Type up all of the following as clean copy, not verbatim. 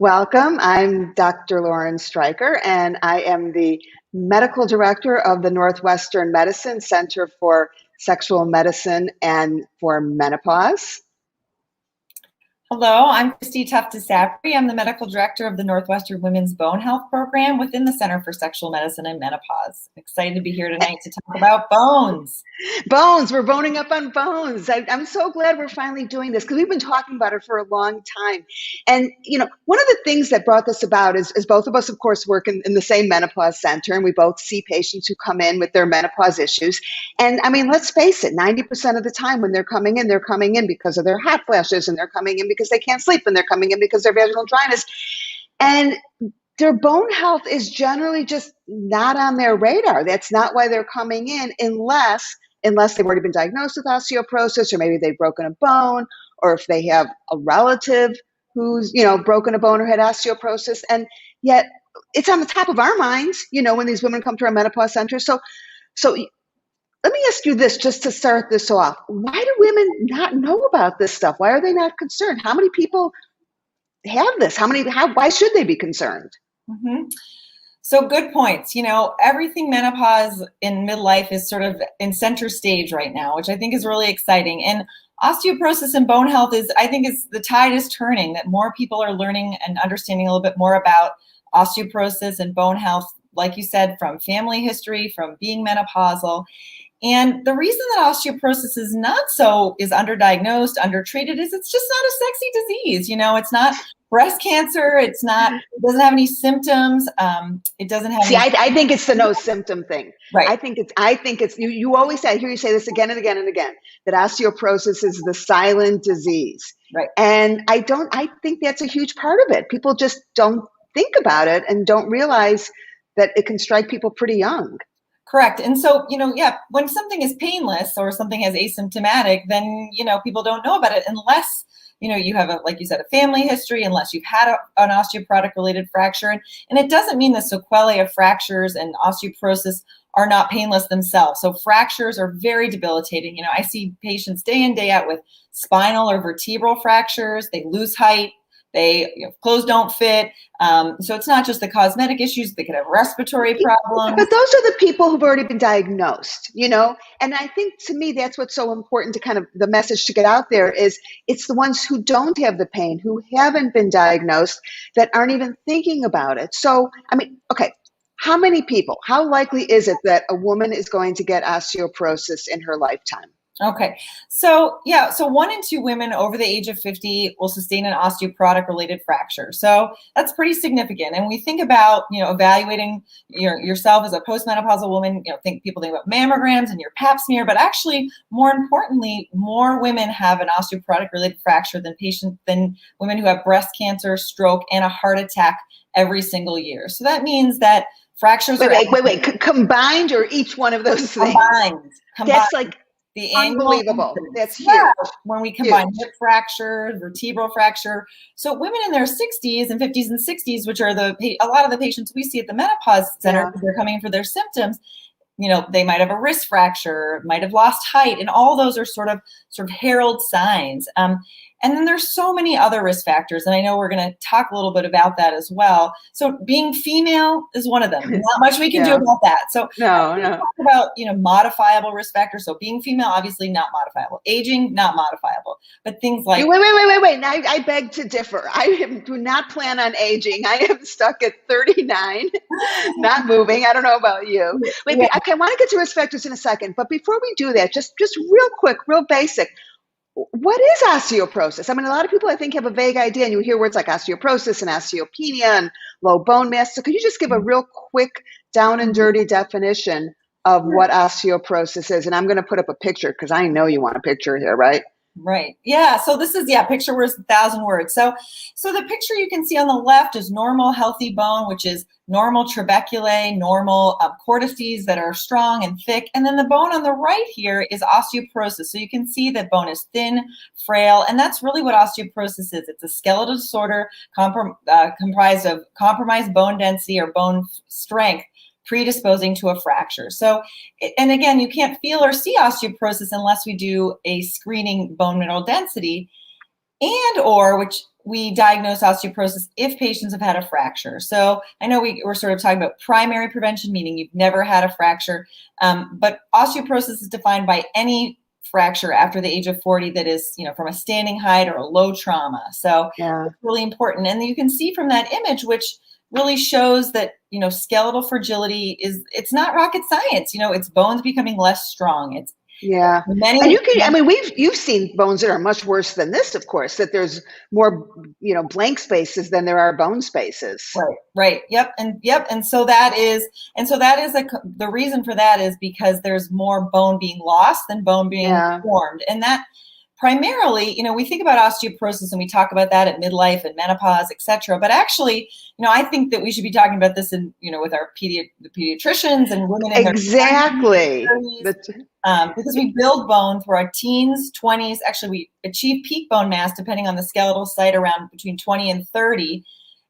Welcome. I'm Dr. Lauren Streicher, and I am the medical director of the Northwestern Medicine Center for Sexual Medicine and for Menopause. Hello, I'm Kristi Tough DeSapri. I'm the medical director of the Northwestern Women's Bone Health Program within the Center for Sexual Medicine and Menopause. I'm excited to be here tonight to talk about bones. Bones, we're boning up on bones. I'm so glad we're finally doing this because we've been talking about it for a long time. And, one of the things that brought this about is both of us, of course, work in the same menopause center, and we both see patients who come in with their menopause issues. And I mean, let's face it, 90% of the time when they're coming in because of their hot flashes, and they're coming in because they can't sleep, and they're coming in because of their vaginal dryness. And their bone health is generally just not on their radar. That's not why they're coming in unless they've already been diagnosed with osteoporosis, or maybe they've broken a bone, or if they have a relative who's, broken a bone or had osteoporosis. And yet it's on the top of our minds, when these women come to our menopause center. So let me ask you this, just to start this off. Why do women not know about this stuff? Why are they not concerned? How many people have this? Why should they be concerned? Mm-hmm. So good points. Everything menopause in midlife is sort of in center stage right now, which I think is really exciting. And osteoporosis and bone health is the tide is turning, that more people are learning and understanding a little bit more about osteoporosis and bone health, like you said, from family history, from being menopausal. And the reason that osteoporosis is underdiagnosed, undertreated, is it's just not a sexy disease. It's not breast cancer. It doesn't have any symptoms. It doesn't have. See, I think it's the no symptom thing. Right. I think it's you always say, I hear you say this again and again and again, that osteoporosis is the silent disease. Right. And I think that's a huge part of it. People just don't think about it and don't realize that it can strike people pretty young. Correct. And so, when something is painless or something is asymptomatic, then, people don't know about it unless, you have like you said, a family history, unless you've had an osteoporotic related fracture. And it doesn't mean the sequelae of fractures and osteoporosis are not painless themselves. So fractures are very debilitating. I see patients day in, day out with spinal or vertebral fractures. They lose height. Clothes don't fit. So it's not just the cosmetic issues. They could have respiratory problems. But those are the people who've already been diagnosed, And I think, to me, that's what's so important to kind of the message to get out there is it's the ones who don't have the pain, who haven't been diagnosed, that aren't even thinking about it. So, okay, how likely is it that a woman is going to get osteoporosis in her lifetime? Okay. So 1 in 2 women over the age of 50 will sustain an osteoporotic related fracture. So that's pretty significant. And we think about, evaluating yourself as a postmenopausal woman, people think about mammograms and your pap smear, but actually more importantly, more women have an osteoporotic related fracture than women who have breast cancer, stroke, and a heart attack every single year. So that means that fractures Wait. Combined, or each one of those things? Combined. That's like the unbelievable. That's huge. Yeah, when we combine hip fracture, vertebral fracture. So women in their 60s and 50s and 60s, which are a lot of the patients we see at the menopause center, they're coming in for their symptoms. They might have a wrist fracture, might have lost height, and all those are sort of herald signs. And then there's so many other risk factors, and I know we're going to talk a little bit about that as well. So being female is one of them. Not much we can do about that. So no. Talk about modifiable risk factors. So being female, obviously not modifiable. Aging, not modifiable. But things like wait. Now, I beg to differ. Do not plan on aging. I am stuck at 39, not moving. I don't know about you. Okay, I want to get to risk factors in a second, but before we do that, just real quick, real basic. What is osteoporosis? A lot of people, I think, have a vague idea, and you hear words like osteoporosis and osteopenia and low bone mass. So could you just give a real quick, down and dirty definition of what osteoporosis is? And I'm going to put up a picture because I know you want a picture here, right? Right. Yeah. So this is, picture worth 1,000 words. So the picture you can see on the left is normal, healthy bone, which is normal trabeculae, normal cortices that are strong and thick. And then the bone on the right here is osteoporosis. So you can see that bone is thin, frail, and that's really what osteoporosis is. It's a skeletal disorder comprised of compromised bone density or bone strength, predisposing to a fracture. So, and again, you can't feel or see osteoporosis unless we do a screening bone mineral density, and or which we diagnose osteoporosis if patients have had a fracture. So I know we're sort of talking about primary prevention, meaning you've never had a fracture, but osteoporosis is defined by any fracture after the age of 40 that is, from a standing height or a low trauma. So it's really important. And you can see from that image, which really shows that, skeletal fragility it's not rocket science. It's bones becoming less strong. It's and you've seen bones that are much worse than this, of course, that there's more, blank spaces than there are bone spaces. Right. Yep. And so that is the reason for that is because there's more bone being lost than bone being formed. And that primarily, we think about osteoporosis and we talk about that at midlife and menopause, et cetera. But actually, I think that we should be talking about this in, with our the pediatricians and women in their 20s, because we build bone through our teens, 20s. Actually, we achieve peak bone mass, depending on the skeletal site, around between 20 and 30.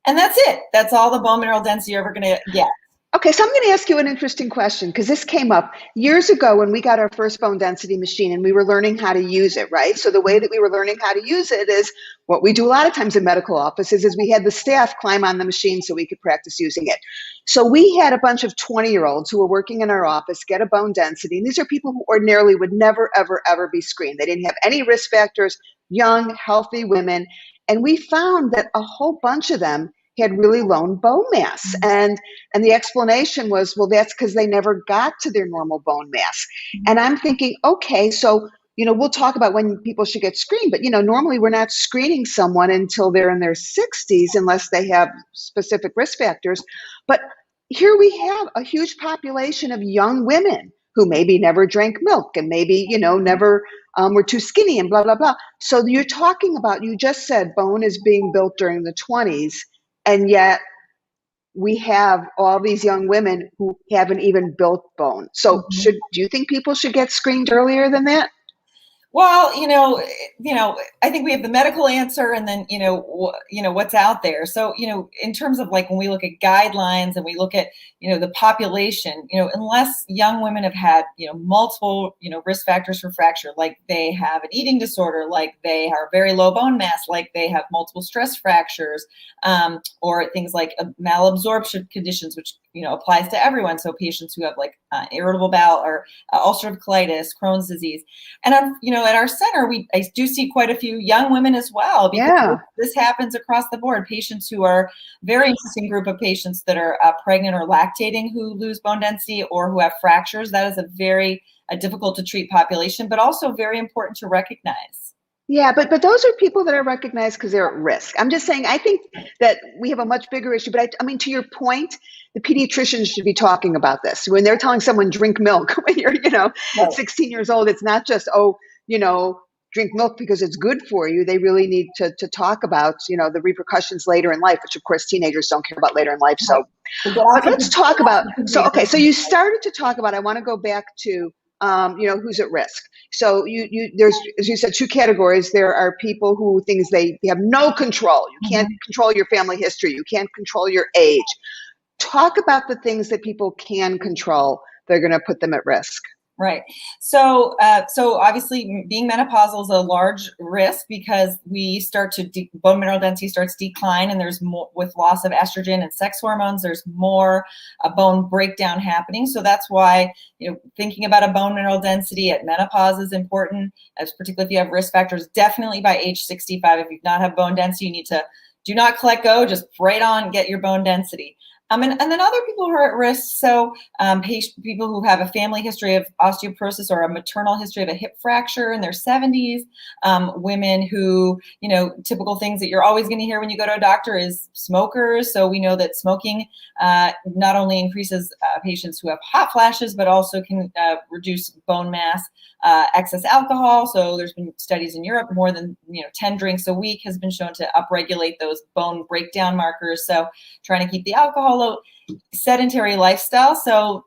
And that's it. That's all the bone mineral density you're ever going to get. Okay, so I'm going to ask you an interesting question, because this came up years ago when we got our first bone density machine and we were learning how to use it, right? So the way that we were learning how to use it is what we do a lot of times in medical offices is we had the staff climb on the machine so we could practice using it. So we had a bunch of 20-year-olds who were working in our office get a bone density. And these are people who ordinarily would never, ever, ever be screened. They didn't have any risk factors, young, healthy women. And we found that a whole bunch of them had really low bone mass. And the explanation was, well, that's because they never got to their normal bone mass. And I'm thinking, okay, so, we'll talk about when people should get screened, but, normally we're not screening someone until they're in their 60s unless they have specific risk factors. But here we have a huge population of young women who maybe never drank milk and maybe, never were too skinny and blah, blah, blah. So you're talking about, you just said bone is being built during the 20s. And yet we have all these young women who haven't even built bone. So do you think people should get screened earlier than that? Well, I think we have the medical answer and then, what's out there. So, in terms of like when we look at guidelines and we look at, the population, unless young women have had, multiple, risk factors for fracture, like they have an eating disorder, like they are very low bone mass, like they have multiple stress fractures, or things like malabsorption conditions, which, applies to everyone. So patients who have like irritable bowel or ulcerative colitis, Crohn's disease. And, at our center, I do see quite a few young women as well, because this happens across the board. Patients who are very interesting group of patients that are pregnant or lactating who lose bone density or who have fractures. That is a very difficult to treat population, but also very important to recognize. Yeah, but those are people that are recognized because they're at risk. I'm just saying, I think that we have a much bigger issue. But I mean, to your point, the pediatricians should be talking about this. When they're telling someone drink milk when you're, 16 years old, it's not just, drink milk because it's good for you. They really need to talk about, the repercussions later in life, which of course teenagers don't care about later in life. So but let's talk about, so you started to talk about, I want to go back to, who's at risk. So there's, as you said, two categories. There are people who things they have no control. You can't control your family history. You can't control your age. Talk about the things that people can control. They're going to put them at risk. Right. So obviously being menopausal is a large risk because we start to bone mineral density starts to decline, and there's more with loss of estrogen and sex hormones. There's more bone breakdown happening. So that's why thinking about a bone mineral density at menopause is important, as particularly if you have risk factors. Definitely by age 65, if you've not had bone density, you need to do not collect go, just right on get your bone density. And then other people who are at risk, so people who have a family history of osteoporosis or a maternal history of a hip fracture in their 70s, women who, typical things that you're always going to hear when you go to a doctor is smokers. So we know that smoking not only increases patients who have hot flashes, but also can reduce bone mass. Excess alcohol. So there's been studies in Europe, more than 10 drinks a week has been shown to upregulate those bone breakdown markers. So trying to keep the alcohol low, sedentary lifestyle. So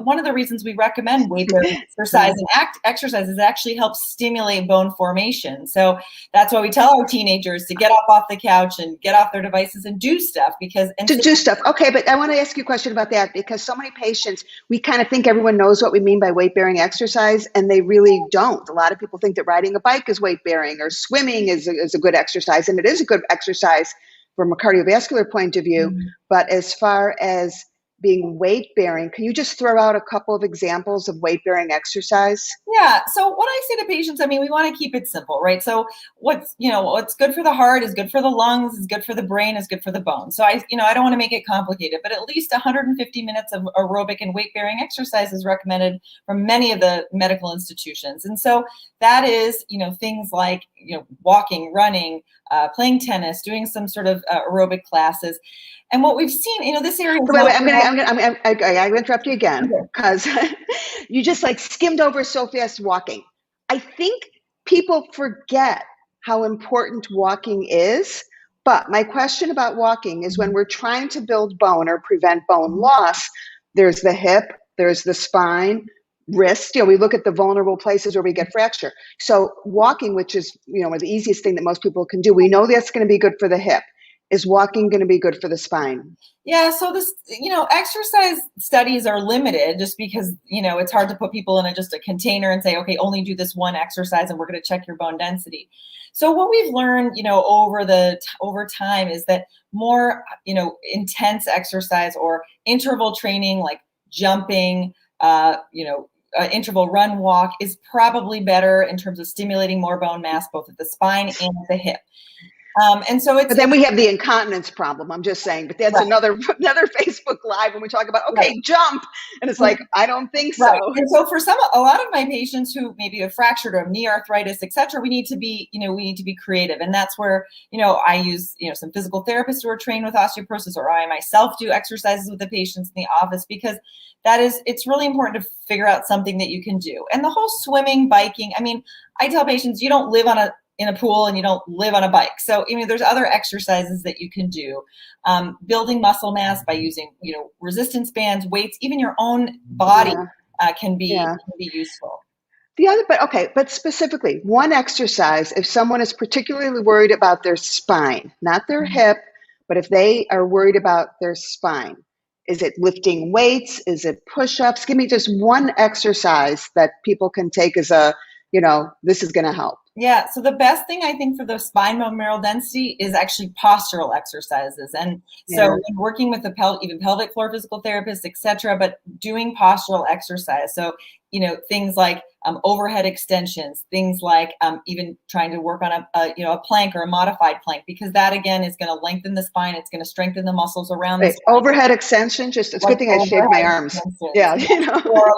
one of the reasons we recommend weight-bearing exercise and exercise is it actually helps stimulate bone formation. So that's why we tell our teenagers to get up off the couch and get off their devices and do stuff do stuff. Okay, but I want to ask you a question about that, because so many patients, we kind of think everyone knows what we mean by weight-bearing exercise, and they really don't. A lot of people think that riding a bike is weight-bearing, or swimming is a good exercise, and it is a good exercise from a cardiovascular point of view. But as far as being weight-bearing, can you just throw out a couple of examples of weight-bearing exercise? Yeah. So what I say to patients, I mean, we want to keep it simple, right? So what's good for the heart is good for the lungs, is good for the brain, is good for the bones. So I don't want to make it complicated, but at least 150 minutes of aerobic and weight-bearing exercise is recommended from many of the medical institutions. And so that is, things like, walking, running, playing tennis, doing some sort of aerobic classes. And what we've seen, this area. Wait, I'm gonna interrupt you again, because you just skimmed over so fast walking. I think people forget how important walking is. But my question about walking is, when we're trying to build bone or prevent bone loss, there's the hip, there's the spine, wrist. We look at the vulnerable places where we get fracture. So walking, which is the easiest thing that most people can do, we know that's going to be good for the hip. Is walking going to be good for the spine? Yeah, so this, exercise studies are limited just because, it's hard to put people in just a container and say, okay, only do this one exercise and we're going to check your bone density. So what we've learned, over time is that more, intense exercise or interval training, like jumping, interval run walk, is probably better in terms of stimulating more bone mass, both at the spine and at the hip. And so but then we have the incontinence problem. I'm just saying, but that's right. another Facebook Live when we talk about, okay, right. Jump. And it's I don't think so. Right. And so for a lot of my patients who maybe have fractured or have knee arthritis, et cetera, we need to be creative. And that's where, I use, some physical therapists who are trained with osteoporosis, or I myself do exercises with the patients in the office, because it's really important to figure out something that you can do. And the whole swimming, biking, I tell patients, you don't live in a pool and you don't live on a bike. So, there's other exercises that you can do. Building muscle mass by using, resistance bands, weights, even your own body can be useful. But specifically, one exercise, if someone is particularly worried about their spine, not their hip, but if they are worried about their spine, is it lifting weights? Is it push-ups? Give me just one exercise that people can take as this is going to help. Yeah. So the best thing I think for the spine bone mineral density is actually postural exercises. And so working with even pelvic floor physical therapists, et cetera, but doing postural exercise. So, things like overhead extensions, things like even trying to work on a plank or a modified plank, because that again is going to lengthen the spine. It's going to strengthen the muscles around the spine. Overhead extension, it's a good thing I shaved my arms. Yeah. Or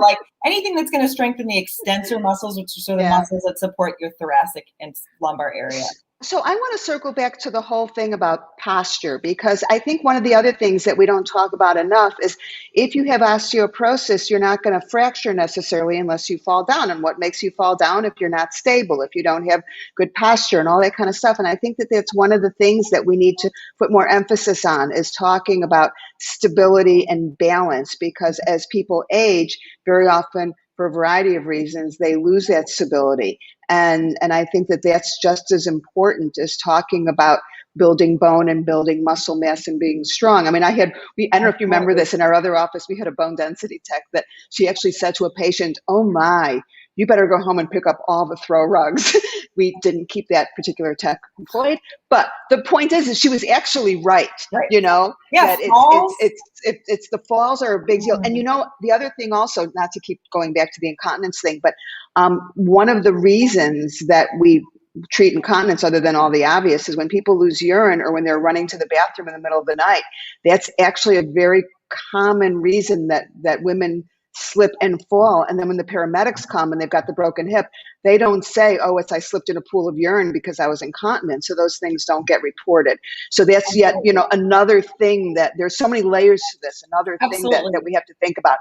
anything that's going to strengthen the extensor muscles, which are sort of muscles that support your thoracic and lumbar area. So I want to circle back to the whole thing about posture, because I think one of the other things that we don't talk about enough is, if you have osteoporosis, you're not going to fracture necessarily unless you fall down. And what makes you fall down? If you're not stable, if you don't have good posture and all that kind of stuff. And I think that that's one of the things that we need to put more emphasis on, is talking about stability and balance, because as people age, very often, for a variety of reasons, they lose that stability. And I think that that's just as important as talking about building bone and building muscle mass and being strong. I don't know if you remember this, in our other office, we had a bone density tech that she actually said to a patient, "Oh my, you better go home and pick up all the throw rugs." We didn't keep that particular tech employed, but the point is she was actually right. That it's the falls are a big deal. And the other thing also, not to keep going back to the incontinence thing, but one of the reasons that we treat incontinence, other than all the obvious, is when people lose urine or when they're running to the bathroom in the middle of the night. That's actually a very common reason that women slip and fall. And then when the paramedics come and they've got the broken hip, they don't say, "Oh, I slipped in a pool of urine because I was incontinent." So those things don't get reported. So that's yet, another thing that there's so many layers to this, another thing that we have to think about.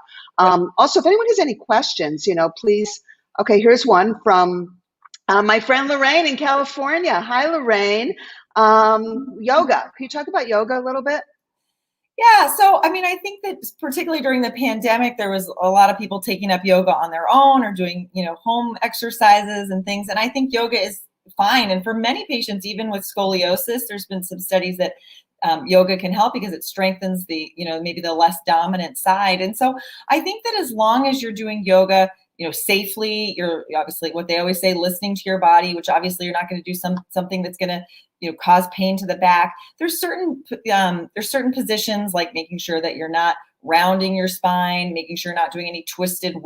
Also, if anyone has any questions, please. Okay, here's one from my friend Lorraine in California. Hi, Lorraine. Yoga. Can you talk about yoga a little bit? Yeah, so I mean, I think that particularly during the pandemic, there was a lot of people taking up yoga on their own or doing, home exercises and things. And I think yoga is fine. And for many patients, even with scoliosis, there's been some studies that yoga can help because it strengthens the, maybe the less dominant side. And so I think that as long as you're doing yoga, safely, you're obviously what they always say, listening to your body, which obviously you're not going to do something that's going to, cause pain to the back. There's certain positions like making sure that you're not rounding your spine, making sure you're not doing any twisted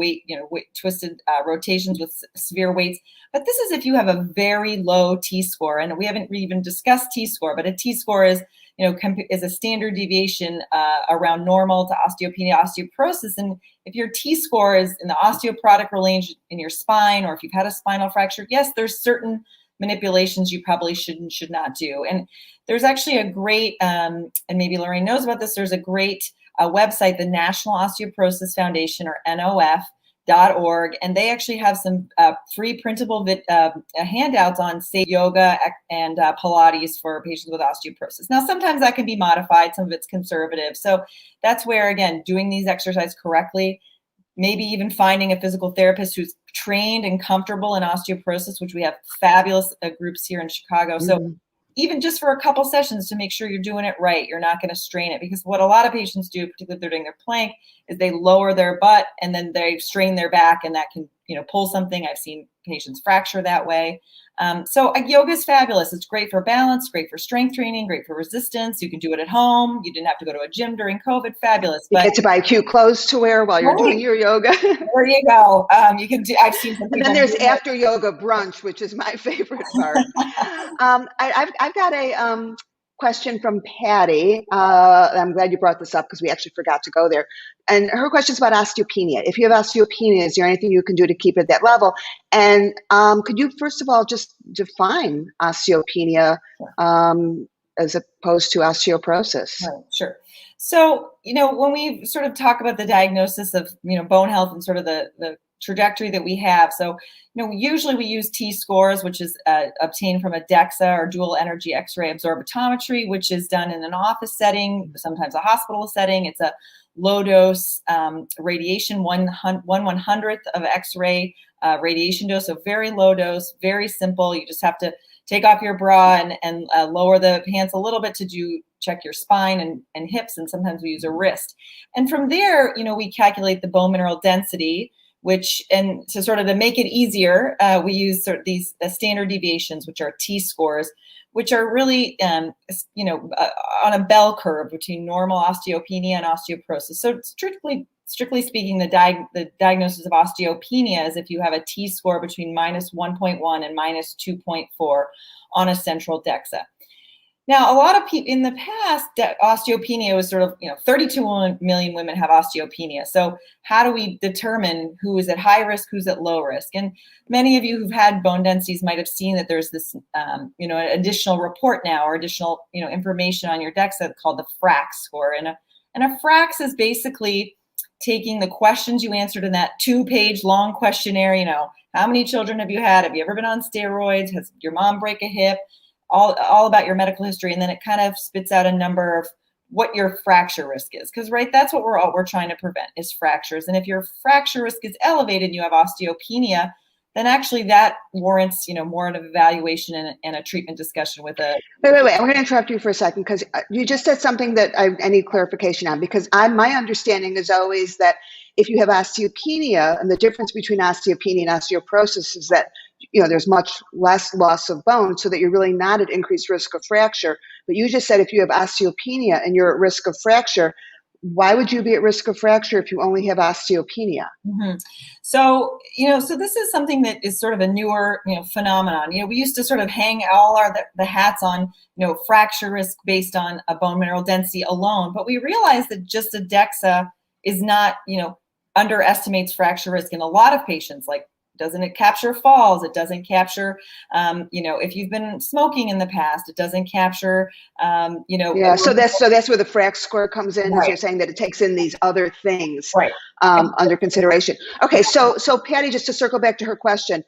twisted rotations with severe weights. But this is if you have a very low T-score, and we haven't even discussed T-score, but a T-score is is a standard deviation around normal to osteopenia, osteoporosis. And if your T-score is in the osteoporotic range in your spine, or if you've had a spinal fracture, yes, there's certain manipulations you probably should not do. And there's actually a great, and maybe Lorraine knows about this, there's a great website, the National Osteoporosis Foundation, or NOF.org, and they actually have some free printable handouts on, say, yoga and Pilates for patients with osteoporosis. Now, sometimes that can be modified. Some of it's conservative. So that's where, again, doing these exercises correctly, maybe even finding a physical therapist who's trained and comfortable in osteoporosis, which we have fabulous groups here in Chicago. So even just for a couple sessions to make sure you're doing it right, you're not going to strain it. Because what a lot of patients do, particularly if they're doing their plank, is they lower their butt and then they strain their back, and that can, pull something. I've seen patients fracture that way. So yoga is fabulous. It's great for balance, great for strength training, great for resistance. You can do it at home. You didn't have to go to a gym during COVID. Fabulous. You get to buy cute clothes to wear while you're doing your yoga. There you go. You can do. I've seen some people. And then there's after yoga brunch, which is my favorite part. I've got a question from Patty. I'm glad you brought this up because we actually forgot to go there. And her question is about osteopenia. If you have osteopenia, is there anything you can do to keep it at that level? And could you, first of all, just define osteopenia as opposed to osteoporosis? Right, sure. So, when we sort of talk about the diagnosis of, bone health and sort of the trajectory that we have. So, usually we use T-scores, which is obtained from a DEXA, or dual energy X-ray absorptiometry, which is done in an office setting, sometimes a hospital setting. It's a low dose radiation, 1/100th of X-ray radiation dose. So very low dose, very simple. You just have to take off your bra and lower the pants a little bit to check your spine and hips. And sometimes we use a wrist. And from there, we calculate the bone mineral density, and to sort of to make it easier, we use sort of these standard deviations, which are T-scores, which are really, on a bell curve between normal osteopenia and osteoporosis. So strictly speaking, the diagnosis of osteopenia is if you have a T-score between -1.1 and -2.4 on a central DEXA. Now, a lot of people in the past, osteopenia was sort of, 32 million women have osteopenia. So how do we determine who is at high risk, who's at low risk? And many of you who've had bone densities might have seen that there's this, additional report now, or additional, information on your DEXA called the FRAX score. And a FRAX is basically taking the questions you answered in that 2-page long questionnaire. How many children have you had? Have you ever been on steroids? Has your mom break a hip? All about your medical history, and then it kind of spits out a number of what your fracture risk is, because that's what we're trying to prevent is fractures. And if your fracture risk is elevated and you have osteopenia, then actually that warrants more of an evaluation and a treatment discussion with a. Wait. I'm going to interrupt you for a second because you just said something that I need clarification on. Because my understanding is always that if you have osteopenia, and the difference between osteopenia and osteoporosis is that there's much less loss of bone, so that you're really not at increased risk of fracture. But you just said if you have osteopenia and you're at risk of fracture, why would you be at risk of fracture if you only have osteopenia? Mm-hmm. So, so this is something that is sort of a newer, phenomenon. We used to sort of hang all the hats on, fracture risk based on a bone mineral density alone. But we realized that just a DEXA is not, underestimates fracture risk in a lot of patients. Like, doesn't it capture falls? It doesn't capture, if you've been smoking in the past, it doesn't capture, Yeah, so that's where the FRAX score comes in. Right. You're saying that it takes in these other things right. Under consideration. Okay, so Patty, just to circle back to her question,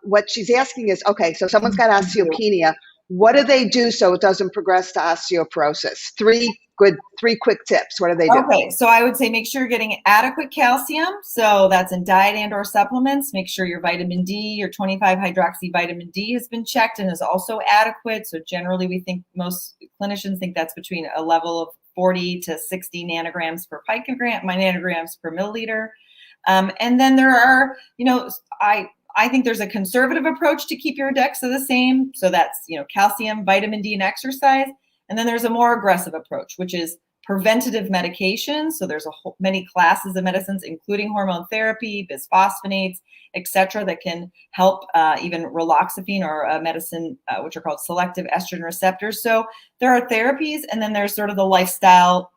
what she's asking is, okay, so someone's got osteopenia. what do they do so it doesn't progress to osteoporosis? Three quick tips. What do they do? Okay, so I would say make sure you're getting adequate calcium. So that's in diet and or supplements. Make sure your vitamin D, your 25-hydroxy vitamin D has been checked and is also adequate. So generally we think most clinicians think that's between a level of 40 to 60 nanograms per picogram, nanograms per milliliter. And then there are, I think there's a conservative approach to keep your DEXA the same. So that's, calcium, vitamin D, and exercise. And then there's a more aggressive approach, which is preventative medication. So there's many classes of medicines, including hormone therapy, bisphosphonates, et cetera, that can help, even raloxifene or a medicine, which are called selective estrogen receptors. So there are therapies, and then there's sort of the lifestyle,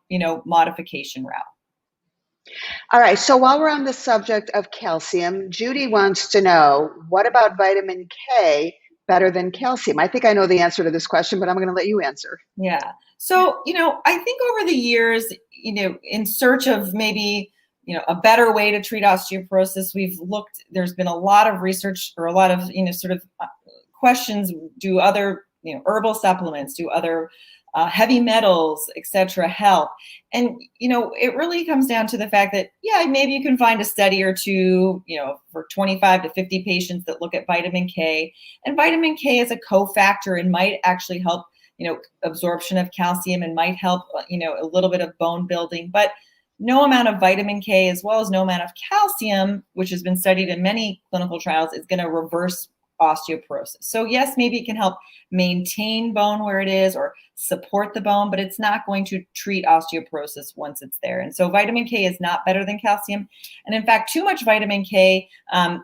modification route. All right. So while we're on the subject of calcium, Judy wants to know, what about vitamin K better than calcium? I think I know the answer to this question, but I'm going to let you answer. Yeah. So, I think over the years, in search of maybe, a better way to treat osteoporosis, there's been a lot of research or a lot of, questions. Do other, herbal supplements, do other heavy metals, et cetera, help? And, it really comes down to the fact that, maybe you can find a study or two, for 25 to 50 patients that look at vitamin K. And vitamin K is a cofactor and might actually help, absorption of calcium and might help, a little bit of bone building. But no amount of vitamin K, as well as no amount of calcium, which has been studied in many clinical trials, is going to reverse osteoporosis. So yes, maybe it can help maintain bone where it is or support the bone, but it's not going to treat osteoporosis once it's there. And so vitamin K is not better than calcium. And in fact, too much vitamin K, can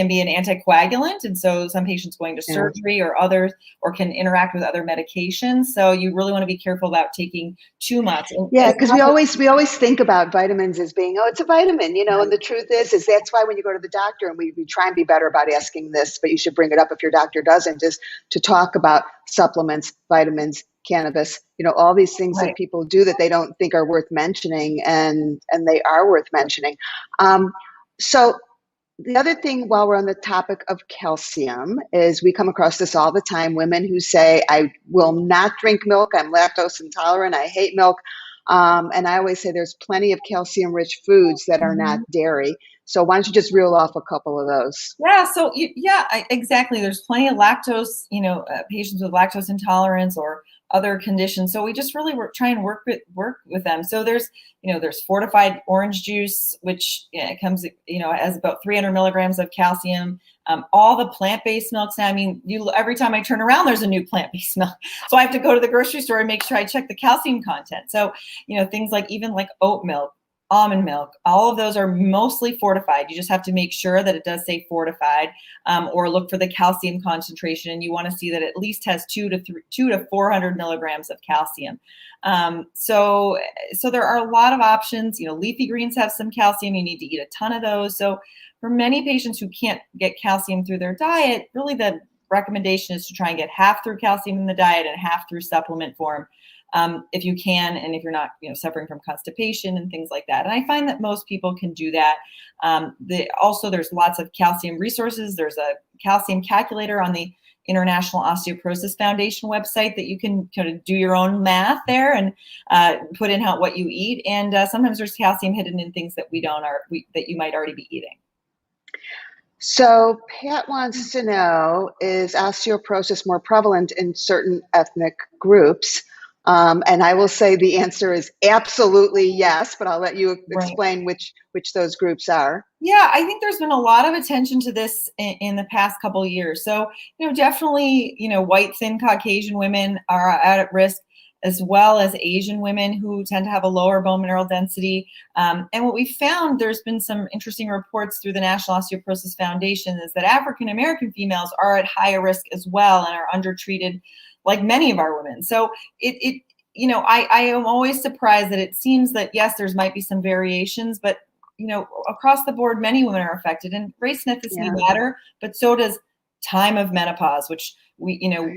be an anticoagulant. And so some patients going to surgery or others, or can interact with other medications. So you really want to be careful about taking too much. Yeah, because we always think about vitamins as being, it's a vitamin, and the truth is that's why when you go to the doctor, and we try and be better about asking this, but you should bring it up if your doctor doesn't, is to talk about supplements, vitamins, cannabis, all these things that people do that they don't think are worth mentioning, and they are worth mentioning. So the other thing, while we're on the topic of calcium, is we come across this all the time. Women who say, I will not drink milk. I'm lactose intolerant. I hate milk. And I always say there's plenty of calcium-rich foods that are not dairy. So why don't you just reel off a couple of those? Yeah. So exactly. There's plenty of lactose, patients with lactose intolerance or other conditions. So we just really try and work with them. So there's fortified orange juice, which comes, has about 300 milligrams of calcium. All the plant-based milks. Now, every time I turn around, there's a new plant-based milk. So I have to go to the grocery store and make sure I check the calcium content. So, things like oat milk, almond milk, all of those are mostly fortified. You just have to make sure that it does say fortified, or look for the calcium concentration. And you want to see that it at least has 200 to 400 milligrams of calcium. So there are a lot of options. Leafy greens have some calcium. You need to eat a ton of those. So for many patients who can't get calcium through their diet, really the recommendation is to try and get half through calcium in the diet and half through supplement form. If you can, and if you're not, suffering from constipation and things like that. And I find that most people can do that. There's lots of calcium resources. There's a calcium calculator on the International Osteoporosis Foundation website that you can kind of do your own math there and put in what you eat. And sometimes there's calcium hidden in things that that you might already be eating. So Pat wants to know, is osteoporosis more prevalent in certain ethnic groups? And I will say the answer is absolutely yes, but I'll let you explain which those groups are. Yeah, I think there's been a lot of attention to this in the past couple of years. So, definitely, white, thin Caucasian women are at risk, as well as Asian women who tend to have a lower bone mineral density. And what we found, there's been some interesting reports through the National Osteoporosis Foundation, is that African American females are at higher risk as well and are undertreated, like many of our women. So I am always surprised that it seems that, yes, there's might be some variations, but, across the board, many women are affected, and race and ethnicity matter, but so does time of menopause, which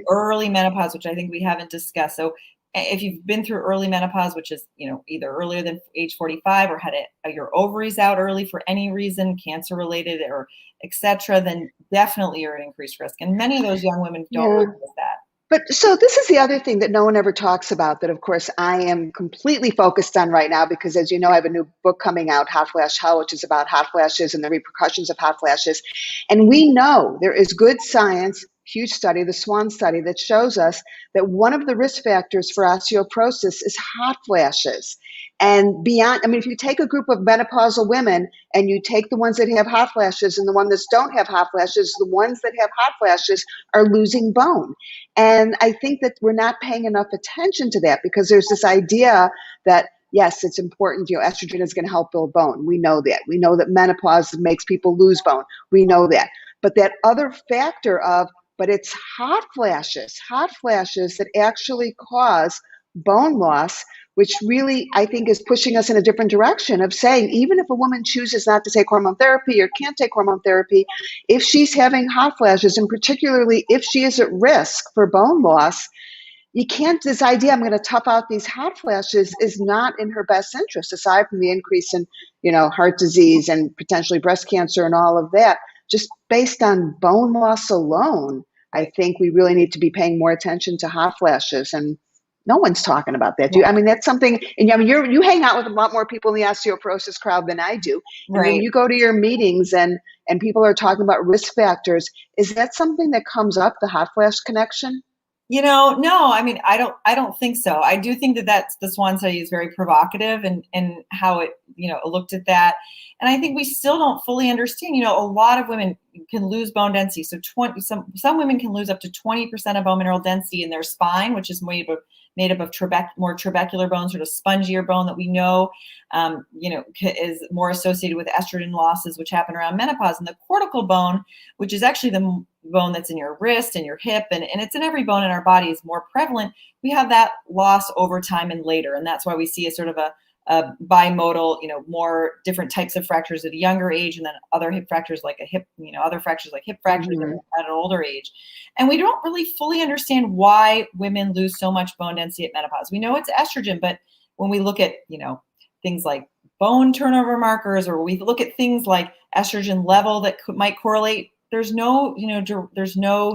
early menopause, which I think we haven't discussed. So if you've been through early menopause, which is, either earlier than age 45 or had your ovaries out early for any reason, cancer related or et cetera, then definitely you're at increased risk. And many of those young women don't realize that. But so this is the other thing that no one ever talks about that, of course, I am completely focused on right now because, as you know, I have a new book coming out, Hot Flash Hell, which is about hot flashes and the repercussions of hot flashes. And we know there is good science, huge study, the SWAN study, that shows us that one of the risk factors for osteoporosis is hot flashes. And beyond, I mean, if you take a group of menopausal women and you take the ones that have hot flashes and the ones that don't have hot flashes, the ones that have hot flashes are losing bone. And I think that we're not paying enough attention to that because there's this idea that, yes, it's important, estrogen is going to help build bone. We know that. We know that menopause makes people lose bone. We know that. But that other factor of, but it's hot flashes that actually cause bone loss, which really I think is pushing us in a different direction of saying, even if a woman chooses not to take hormone therapy or can't take hormone therapy, if she's having hot flashes, and particularly if she is at risk for bone loss, you can't, this idea, I'm going to tough out these hot flashes, is not in her best interest, aside from the increase in, heart disease and potentially breast cancer and all of that. Just based on bone loss alone, I think we really need to be paying more attention to hot flashes, and no one's talking about that. I mean, that's something, and I mean, you hang out with a lot more people in the osteoporosis crowd than I do. And Right. when you go to your meetings and people are talking about risk factors, is that something that comes up, the hot flash connection? No, I mean, I don't think so. I do think that the SWAN study is very provocative and how it, looked at that. And I think we still don't fully understand, a lot of women can lose bone density. So some women can lose up to 20% of bone mineral density in their spine, which is made up of more trabecular bone, sort of spongier bone that we know, is more associated with estrogen losses, which happen around menopause. And the cortical bone, which is actually the bone that's in your wrist and your hip, and it's in every bone in our body, is more prevalent. We have that loss over time and later. And that's why we see a sort of a bimodal, more different types of fractures at a younger age, and then other hip fractures like other fractures like hip fractures at an older age. And we don't really fully understand why women lose so much bone density at menopause. We know it's estrogen, but when we look at, things like bone turnover markers, or we look at things like estrogen level that might correlate, there's no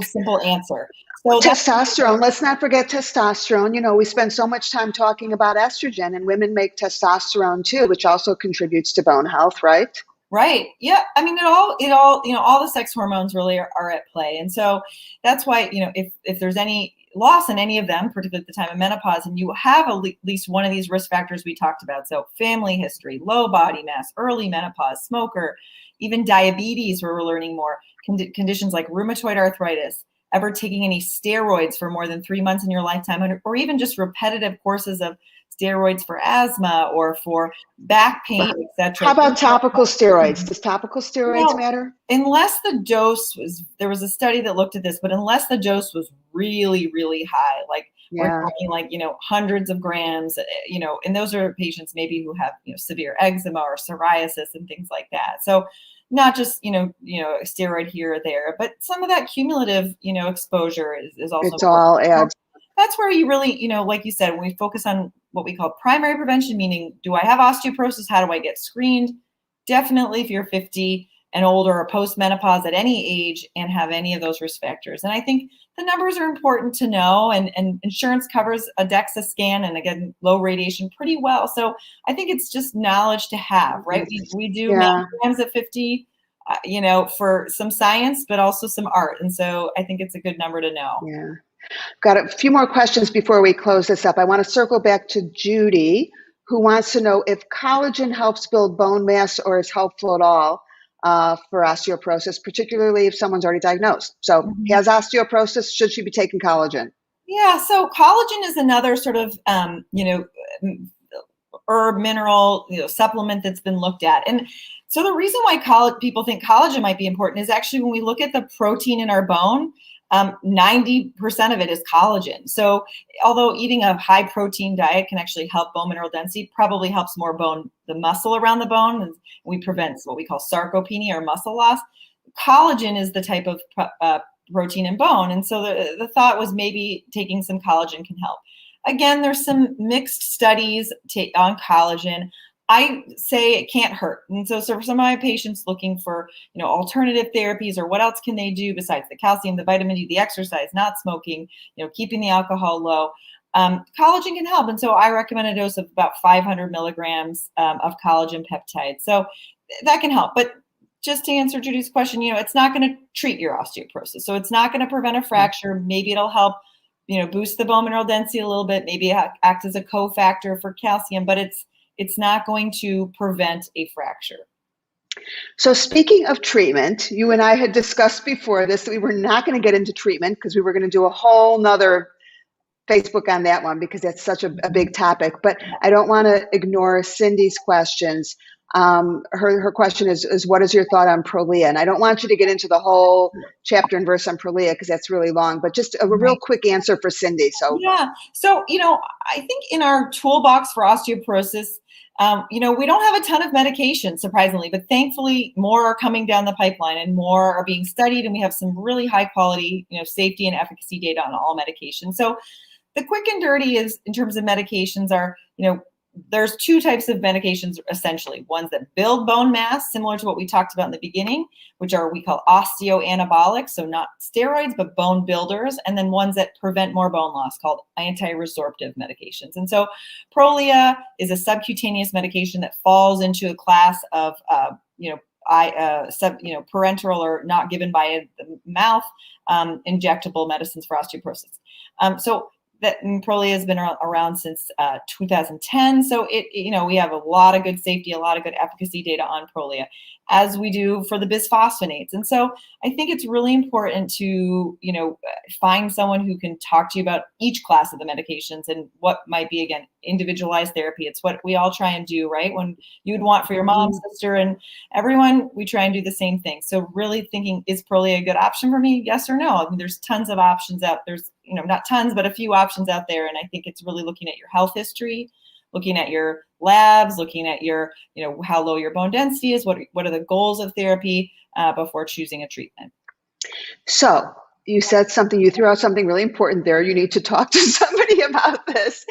simple answer. So testosterone, let's not forget testosterone. We spend so much time talking about estrogen, and women make testosterone too, which also contributes to bone health, right? Right. Yeah. I mean, all the sex hormones really are at play. And so that's why, if there's any loss in any of them, particularly at the time of menopause, and you have at least one of these risk factors we talked about, so family history, low body mass, early menopause, smoker, even diabetes, where we're learning more, conditions like rheumatoid arthritis, ever taking any steroids for more than 3 months in your lifetime, or even just repetitive courses of steroids for asthma or for back pain, etc. How about topical steroids? Does topical steroids matter? Unless the dose there was a study that looked at this, but unless the dose was really, really high, like we're talking like, hundreds of grams, and those are patients maybe who have, severe eczema or psoriasis and things like that. So not just, a steroid here or there, but some of that cumulative, exposure is also. It's all adds. That's where you really, like you said, when we focus on what we call primary prevention, meaning, do I have osteoporosis? How do I get screened? Definitely if you're 50 and older or post-menopause at any age and have any of those risk factors. And I think the numbers are important to know, and insurance covers a DEXA scan and, again, low radiation pretty well. So I think it's just knowledge to have, right? We do mammograms at 50, for some science, but also some art. And so I think it's a good number to know. Yeah. Got a few more questions before we close this up. I want to circle back to Judy, who wants to know if collagen helps build bone mass or is helpful at all for osteoporosis, particularly if someone's already diagnosed. So he has osteoporosis, should she be taking collagen? Yeah, so collagen is another sort of, herb mineral, supplement that's been looked at. And so the reason why people think collagen might be important is actually when we look at the protein in our bone, 90% of it is collagen. So although eating a high protein diet can actually help bone mineral density, probably helps more the muscle around the bone, and we prevent what we call sarcopenia or muscle loss. Collagen is the type of protein in bone. And so the thought was maybe taking some collagen can help. Again, there's some mixed studies on collagen. I say it can't hurt. And so for some of my patients looking for, alternative therapies or what else can they do besides the calcium, the vitamin D, the exercise, not smoking, keeping the alcohol low, collagen can help. And so I recommend a dose of about 500 milligrams of collagen peptide. So that can help. But just to answer Judy's question, it's not going to treat your osteoporosis. So it's not going to prevent a fracture. Maybe it'll help, boost the bone mineral density a little bit, maybe act as a cofactor for calcium, but it's not going to prevent a fracture. So speaking of treatment, you and I had discussed before this that we were not going to get into treatment because we were going to do a whole nother Facebook on that one because that's such a big topic. But I don't want to ignore Cindy's questions. Her question is what is your thought on Prolia? And I don't want you to get into the whole chapter and verse on Prolia because that's really long, but just a real quick answer for Cindy. So I think in our toolbox for osteoporosis, we don't have a ton of medication, surprisingly, but thankfully more are coming down the pipeline and more are being studied, and we have some really high quality, safety and efficacy data on all medications. So the quick and dirty is in terms of medications are, there's two types of medications, essentially. Ones that build bone mass, similar to what we talked about in the beginning, which are we call osteoanabolic, so not steroids, but bone builders, and then ones that prevent more bone loss called anti-resorptive medications. And so Prolia is a subcutaneous medication that falls into a class of, parenteral or not given by the mouth injectable medicines for osteoporosis. That Prolia has been around since 2010. So we have a lot of good safety, a lot of good efficacy data on Prolia, as we do for the bisphosphonates. And so I think it's really important to, find someone who can talk to you about each class of the medications and what might be, again, individualized therapy. It's what we all try and do, right? When you would want for your mom, sister, and everyone, we try and do the same thing. So really thinking, is Prolia a good option for me? Yes or no? I mean, there's tons of options out. There's, not tons, but a few options out there. And I think it's really looking at your health history, looking at your labs, looking at your, how low your bone density is, what are the goals of therapy before choosing a treatment. So you said something, you threw out something really important there. You need to talk to somebody about this.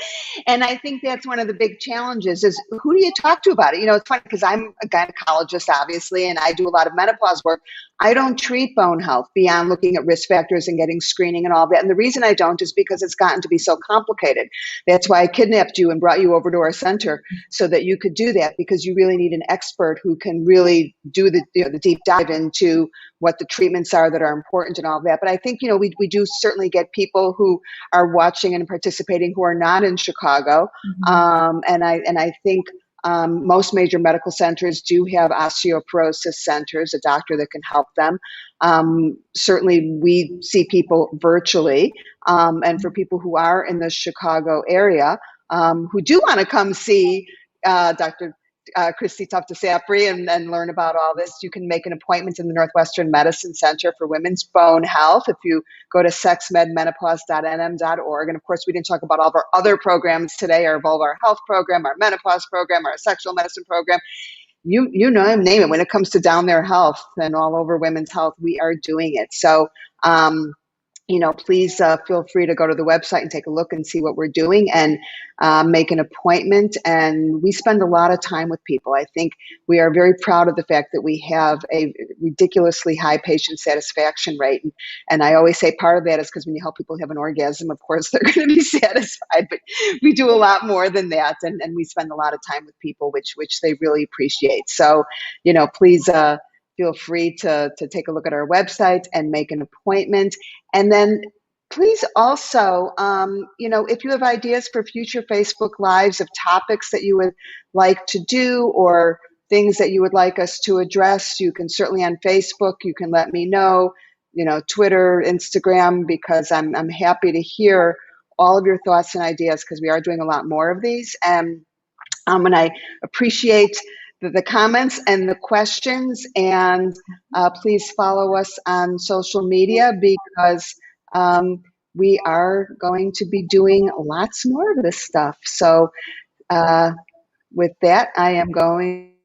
And I think that's one of the big challenges is who do you talk to about it? It's funny because I'm a gynecologist, obviously, and I do a lot of menopause work. I don't treat bone health beyond looking at risk factors and getting screening and all that. And the reason I don't is because it's gotten to be so complicated. That's why I kidnapped you and brought you over to our center so that you could do that, because you really need an expert who can really do the deep dive into what the treatments are that are important and all that. But I think, we do certainly get people who are watching and participating who are not in Chicago. And I think most major medical centers do have osteoporosis centers, a doctor that can help them. Certainly we see people virtually. And for people who are in the Chicago area, who do want to come see Dr. Kristi Tough DeSapri and learn about all this, you can make an appointment in the Northwestern Medicine Center for Women's Bone Health if you go to sexmedmenopause.nm.org. And of course, we didn't talk about all of our other programs today, our vulvar health program, our menopause program, our sexual medicine program. You name it. When it comes to down there health and all over women's health, we are doing it. So, please feel free to go to the website and take a look and see what we're doing and make an appointment. And we spend a lot of time with people. I think we are very proud of the fact that we have a ridiculously high patient satisfaction rate. And I always say part of that is because when you help people have an orgasm, of course, they're going to be satisfied. But we do a lot more than that. And we spend a lot of time with people, which they really appreciate. So, please feel free to take a look at our website and make an appointment. And then please also, if you have ideas for future Facebook Lives of topics that you would like to do or things that you would like us to address, you can certainly on Facebook, you can let me know, Twitter, Instagram, because I'm happy to hear all of your thoughts and ideas because we are doing a lot more of these. And I appreciate the comments and the questions, and please follow us on social media because we are going to be doing lots more of this stuff. So with that, I am going